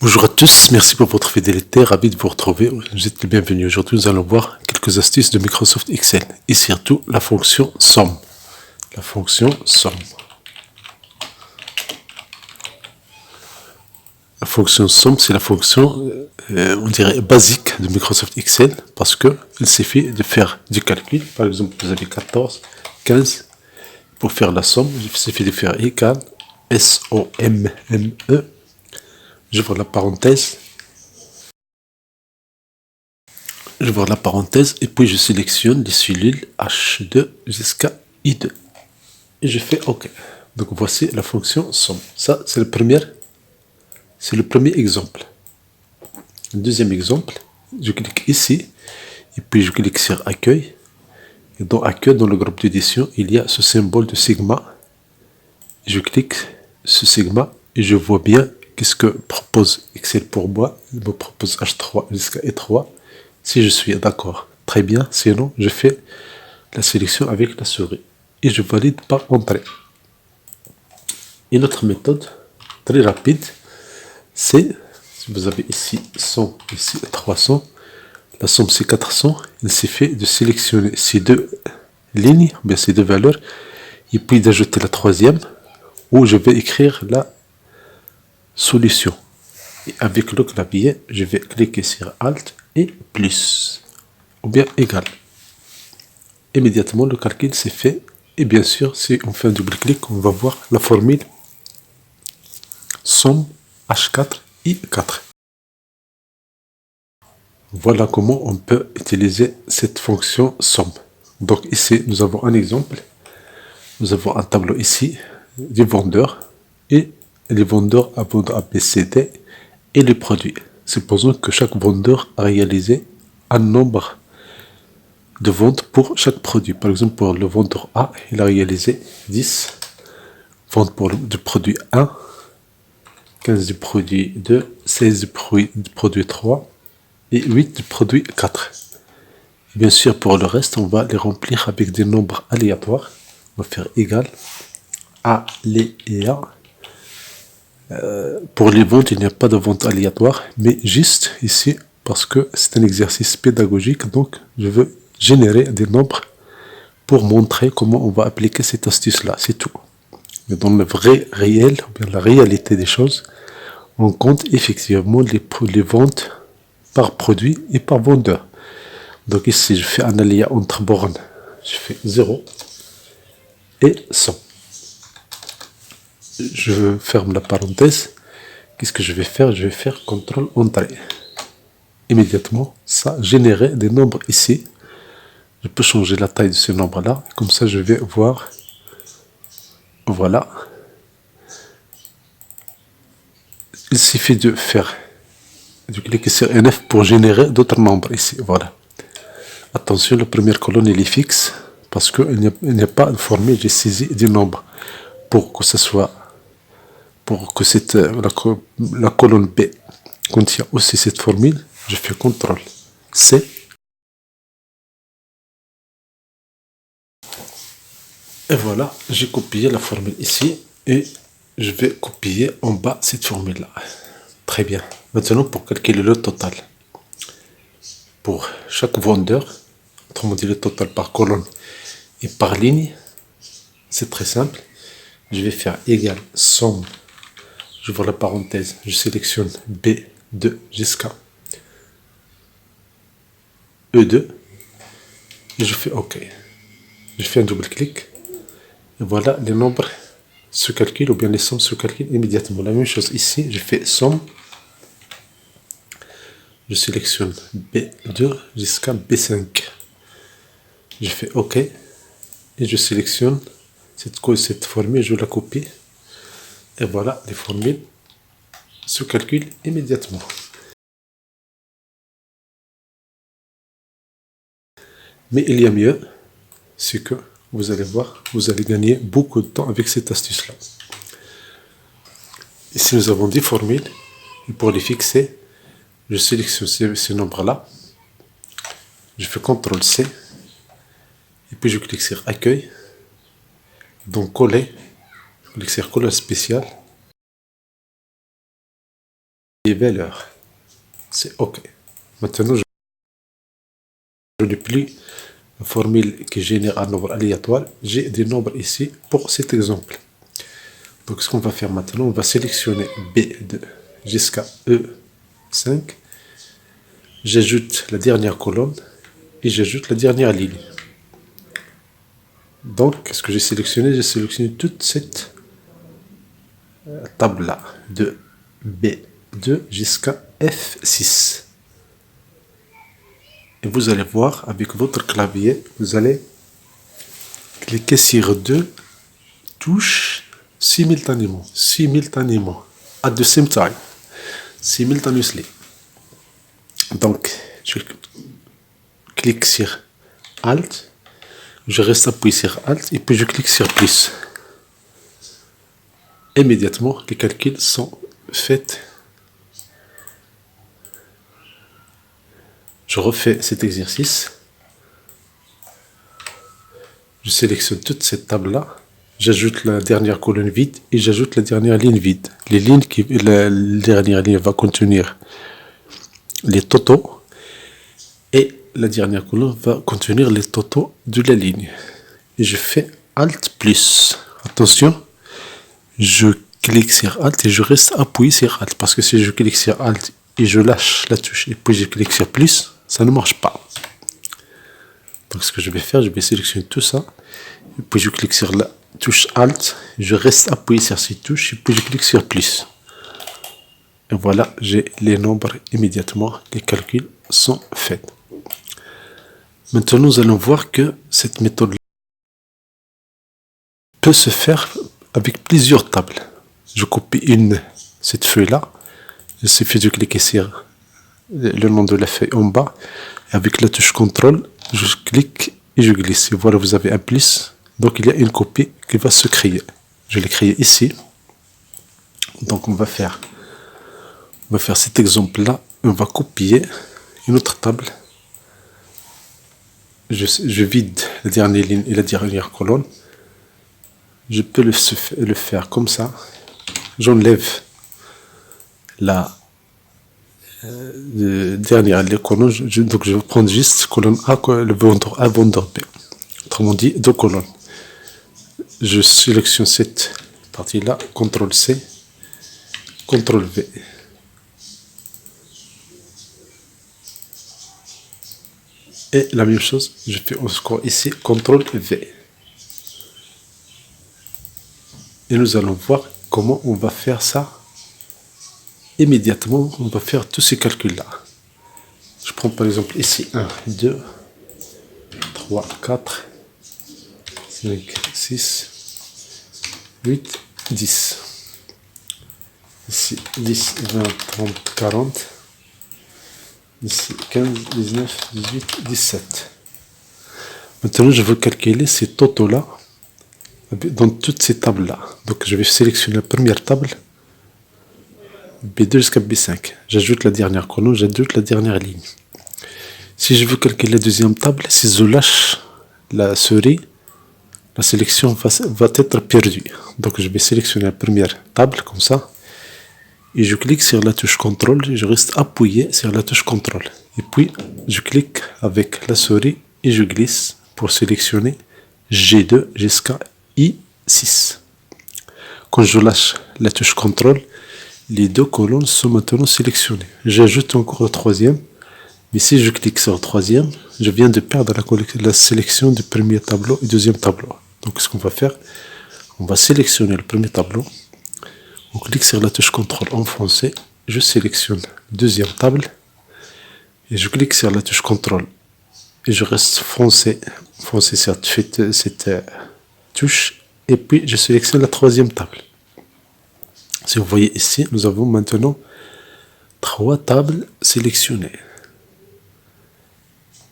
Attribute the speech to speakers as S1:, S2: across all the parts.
S1: Bonjour à tous, merci pour votre fidélité, ravi de vous retrouver, vous êtes les bienvenus. Aujourd'hui nous allons voir quelques astuces de Microsoft Excel et surtout la fonction somme. La fonction somme. La fonction somme, c'est la fonction, on dirait, basique de Microsoft Excel parce qu'il suffit de faire du calcul. Par exemple, vous avez 14, 15, pour faire la somme, il suffit de faire égal, S-O-M-M-E, j'ouvre la parenthèse. J'ouvre la parenthèse et puis je sélectionne les cellules H2 jusqu'à I2. Et je fais OK. Donc voici la fonction somme. Ça, c'est le premier exemple. Le deuxième exemple, je clique ici et puis je clique sur accueil. Et dans accueil, dans le groupe d'édition, il y a ce symbole de sigma. Je clique ce sigma et je vois bien qu'est-ce que propose Excel pour moi. Il me propose H3 jusqu'à E3. Si je suis d'accord, très bien. Sinon, je fais la sélection avec la souris et je valide par entrée. Une autre méthode très rapide, c'est, si vous avez ici 100, ici 300, la somme c'est 400, il suffit de sélectionner ces deux lignes, bien ces deux valeurs, et puis d'ajouter la troisième, où je vais écrire la solution. Et avec le clavier, je vais cliquer sur Alt et plus, ou bien égal. Immédiatement, le calcul s'est fait. Et bien sûr, si on fait un double-clic, on va voir la formule somme H4 I4. Voilà comment on peut utiliser cette fonction somme. Donc ici, nous avons un exemple. Nous avons un tableau ici des vendeurs et les vendeurs à vendre A, B, C, D et les produits. Supposons que chaque vendeur a réalisé un nombre de ventes pour chaque produit. Par exemple, pour le vendeur A, il a réalisé 10 ventes pour le produit 1, 15 du produit 2, 16 du produit 3 et 8 du produit 4. Et bien sûr, pour le reste, on va les remplir avec des nombres aléatoires. On va faire égal aléa. Pour les ventes, il n'y a pas de vente aléatoire, mais juste ici, parce que c'est un exercice pédagogique, donc je veux générer des nombres pour montrer comment on va appliquer cette astuce-là, c'est tout. Mais dans le vrai réel, ou bien la réalité des choses, on compte effectivement les ventes par produit et par vendeur. Donc ici, je fais un aléa entre bornes, je fais 0 et 100. Je ferme la parenthèse. Qu'est-ce que je vais faire? Je vais faire CTRL entrée. Immédiatement, ça générait des nombres ici. Je peux changer la taille de ces nombres-là. Comme ça, je vais voir. Voilà. Il suffit de cliquer sur NF pour générer d'autres nombres ici. Voilà. Attention, la première colonne elle est fixe parce qu'il n'y a pas de formule, j'ai saisi du nombre. Pour que la colonne B contient aussi cette formule, je fais CTRL C. Et voilà, j'ai copié la formule ici et je vais copier en bas cette formule-là. Très bien. Maintenant, pour calculer le total, pour chaque vendeur, autrement dit le total par colonne et par ligne, c'est très simple. Je vais faire égal somme, j'ouvre la parenthèse, je sélectionne B2 jusqu'à E2 et je fais OK. Je fais un double-clic et voilà, les nombres se calculent ou bien les sommes se calculent immédiatement. La même chose ici, je fais somme, je sélectionne B2 jusqu'à B5. Je fais OK et je sélectionne cette formule, je la copie et voilà, les formules se calculent immédiatement. Mais il y a mieux, c'est que vous allez voir, vous allez gagner beaucoup de temps avec cette astuce-là. Ici, nous avons 10 formules et pour les fixer, je sélectionne ces nombres-là, je fais CTRL C et puis je clique sur accueil, donc coller, je clique sur coller spécial. valeurs. C'est OK. Maintenant, je n'ai plus une formule qui génère un nombre aléatoire. J'ai des nombres ici pour cet exemple. Donc, ce qu'on va faire maintenant, on va sélectionner B2 jusqu'à E5. J'ajoute la dernière colonne et j'ajoute la dernière ligne. Donc, ce que j'ai sélectionné toute cette table-là, de B2 jusqu'à F6. Et vous allez voir, avec votre clavier, vous allez cliquer sur deux touches simultanément, at the same time, simultaneously. Donc, je clique sur Alt, je reste appuyé sur Alt et puis je clique sur plus. Immédiatement, les calculs sont faits. Je refais cet exercice. Je sélectionne toute cette table-là. J'ajoute la dernière colonne vide et j'ajoute la dernière ligne vide. La dernière ligne va contenir les totaux et la dernière colonne va contenir les totaux de la ligne. Et je fais Alt plus. Attention, je clique sur Alt et je reste appuyé sur Alt. Parce que si je clique sur Alt et je lâche la touche et puis je clique sur plus, ça ne marche pas. Donc ce que je vais faire, je vais sélectionner tout ça. Et puis je clique sur la touche Alt. Je reste appuyé sur cette touche et puis je clique sur plus. Et voilà, j'ai les nombres immédiatement. Les calculs sont faits. Maintenant, nous allons voir que cette méthode peut se faire avec plusieurs tables. Je copie cette feuille-là. Il suffit de cliquer sur le nom de la feuille en bas. Et avec la touche CTRL, je clique et je glisse. Et voilà, vous avez un plus. Donc, il y a une copie qui va se créer. Je l'ai créée ici. Donc, on va faire cet exemple-là. On va copier une autre table. Je vide la dernière ligne et la dernière colonne. Je peux le faire comme ça. J'enlève la dernière colonne. Donc je vais prendre juste colonne A, le vendeur A, vendeur B. Autrement dit, deux colonnes. Je sélectionne cette partie-là, CTRL C, CTRL V. Et la même chose, je fais encore ici, CTRL V. Et nous allons voir comment on va faire ça. Immédiatement, on va faire tous ces calculs-là. Je prends par exemple ici 1, 2, 3, 4, 5, 6, 8, 10. Ici 10, 20, 30, 40. Ici 15, 19, 18, 17. Maintenant, je veux calculer ces totaux-là dans toutes ces tables-là. Donc, je vais sélectionner la première table, B2 jusqu'à B5. J'ajoute la dernière colonne, j'ajoute la dernière ligne. Si je veux calculer la deuxième table, si je lâche la souris, la sélection va être perdue. Donc, je vais sélectionner la première table, comme ça. Et je clique sur la touche CTRL et je reste appuyé sur la touche CTRL. Et puis, je clique avec la souris et je glisse pour sélectionner G2 jusqu'à I6. Quand je lâche la touche CTRL, les deux colonnes sont maintenant sélectionnées. J'ajoute encore le troisième. Mais si je clique sur le troisième, je viens de perdre la sélection du premier tableau et du deuxième tableau. Donc, ce qu'on va faire, on va sélectionner le premier tableau. On clique sur la touche CTRL en français. Je sélectionne la deuxième table. Et je clique sur la touche CTRL. Et je reste français sur cette touche. Et puis, je sélectionne la troisième table. Si vous voyez ici, nous avons maintenant 3 tables sélectionnées.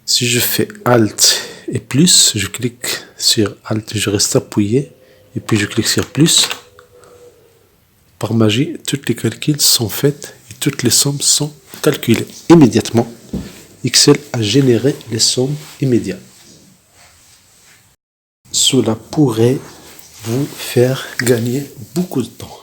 S1: Si je fais Alt et plus, je clique sur Alt, je reste appuyé, et puis je clique sur plus. Par magie, tous les calculs sont faits et toutes les sommes sont calculées immédiatement. Excel a généré les sommes immédiates. Cela pourrait vous faire gagner beaucoup de temps.